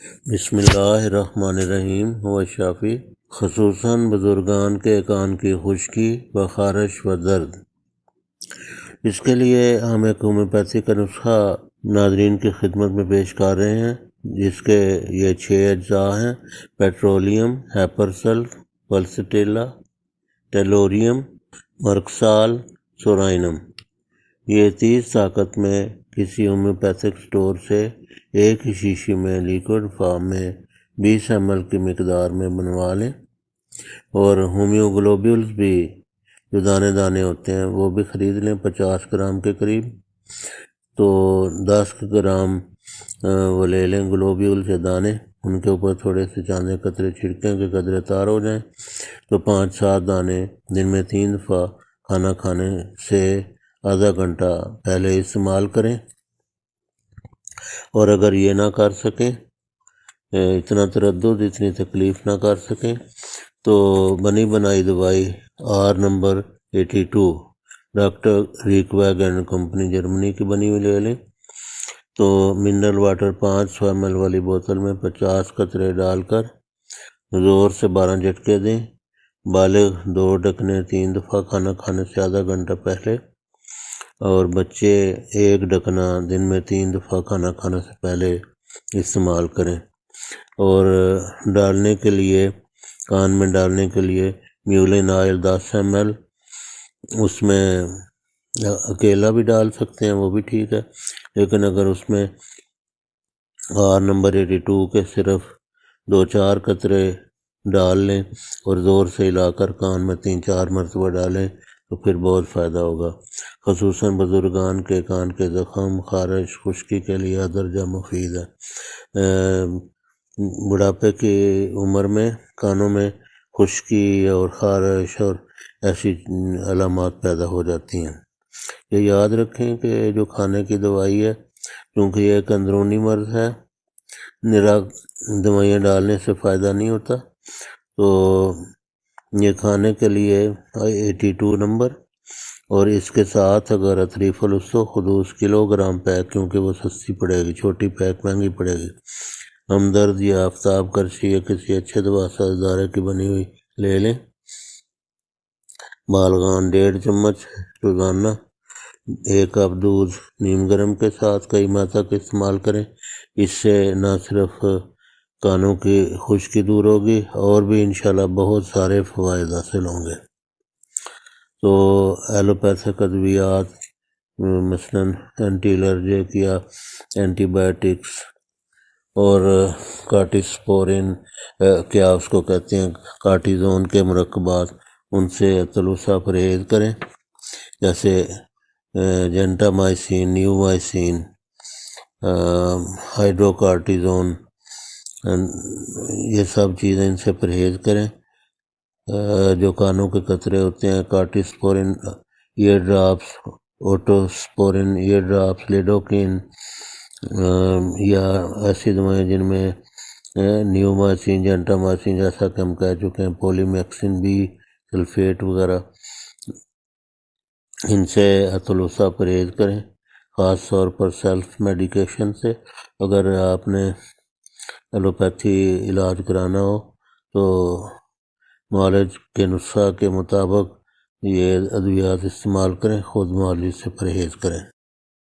بسم اللہ الرحمن الرحیم ہوا شافی، خصوصاً بزرگان کے کان کی خشکی و خارش و درد۔ اس کے لیے ہم ایک ہومیوپیتھی کا نسخہ ناظرین کی خدمت میں پیش کر رہے ہیں، جس کے یہ 6 اجزاء ہیں: پیٹرولیم، ہیپرسل، پلسٹیلا، ٹیلوریم، مرکسال، سورائنم۔ یہ 30 طاقت میں کسی ہومیوپیتھک سٹور سے ایک ہی شیشی میں لیکوڈ فارم میں 20 ml کی مقدار میں بنوا لیں، اور ہومیو گلوبولز بھی جو دانے دانے ہوتے ہیں وہ بھی خرید لیں 50 گرام کے قریب۔ تو 10 گرام وہ لے لیں گلوبولز یا دانے، ان کے اوپر تھوڑے سے چاندے قطرے چھڑکیں کہ قدرے تار ہو جائیں، تو 5-7 دانے دن میں 3 دفعہ کھانا کھانے سے آدھا گھنٹہ پہلے استعمال کریں۔ اور اگر یہ نہ کر سکیں، اتنا تردد، اتنی تکلیف نہ کر سکیں، تو بنی بنائی دوائی R number 82 doctor Reckeweg and company Germany کی بنی ہوئی لے لیں۔ تو منرل واٹر 500 ml والی بوتل میں 50 قطرے ڈال کر زور سے 12 جھٹکے دیں۔ بالغ 2 ڈھکنے 3 دفعہ کھانا کھانے سے آدھا گھنٹہ پہلے، اور بچے 1 ڈھکنا دن میں 3 دفعہ کھانا کھانے سے پہلے استعمال کریں۔ اور ڈالنے کے لیے، کان میں ڈالنے کے لیے میولن آئل 10 ml، اس میں اکیلا بھی ڈال سکتے ہیں، وہ بھی ٹھیک ہے، لیکن اگر اس میں R نمبر 82 کے صرف 2-4 قطرے ڈال لیں اور زور سے ہلا کر کان میں 3-4 مرتبہ ڈالیں تو پھر بہت فائدہ ہوگا۔ خصوصاً بزرگان کے کان کے زخم، خارش، خشکی کے لیے درجہ مفید ہے۔ بڑھاپے کی عمر میں کانوں میں خشکی اور خارش اور ایسی علامات پیدا ہو جاتی ہیں۔ یہ یاد رکھیں کہ جو کھانے کی دوائی ہے، کیونکہ یہ ایک اندرونی مرض ہے، نرا دوائیاں ڈالنے سے فائدہ نہیں ہوتا، تو یہ کھانے کے لیے 82 نمبر، اور اس کے ساتھ اگر اطریف الاسو خدوس کلو گرام پیک، کیونکہ وہ سستی پڑے گی، چھوٹی پیک مہنگی پڑے گی، ہمدرد یا آفتاب کرشی یا کسی اچھے دوا ادارے کی بنی ہوئی لے لیں۔ بالغان 1.5 چمچ روزانہ 1 کپ دودھ نیم گرم کے ساتھ کئی ماہ تک استعمال کریں۔ اس سے نہ صرف کانوں کی خشکی دور ہوگی، اور بھی انشاءاللہ بہت سارے فوائد حاصل ہوں گے۔ تو ایلوپیتھک ادویات مثلاً اینٹی الرجک یا اینٹی بائیوٹکس اور کارٹیسپورین، کیا اس کو کہتے ہیں، کارٹیزون کے مرکبات، ان سے تلوسہ پرہیز کریں، جیسے جینٹامائسین، نیومائسین، ہائیڈروکارٹیزون، یہ سب چیزیں ان سے پرہیز کریں۔ جو کانوں کے قطرے ہوتے ہیں، کارٹیسپورین ایئر ڈراپس، اوٹوسپورین ایئر ڈراپس، لیڈوکین، یا ایسی دوائیں جن میں نیومائسین، جینٹامائسین، جیسا کہ ہم کہہ چکے ہیں، پولی میکسین بی سلفیٹ وغیرہ، ان سے تلوسہ پرہیز کریں، خاص طور پر سیلف میڈیکیشن سے۔ اگر آپ نے ایلوپیتھی علاج کرانا ہو تو معالج کے نسخہ کے مطابق یہ ادویات استعمال کریں، خود معالج سے پرہیز کریں۔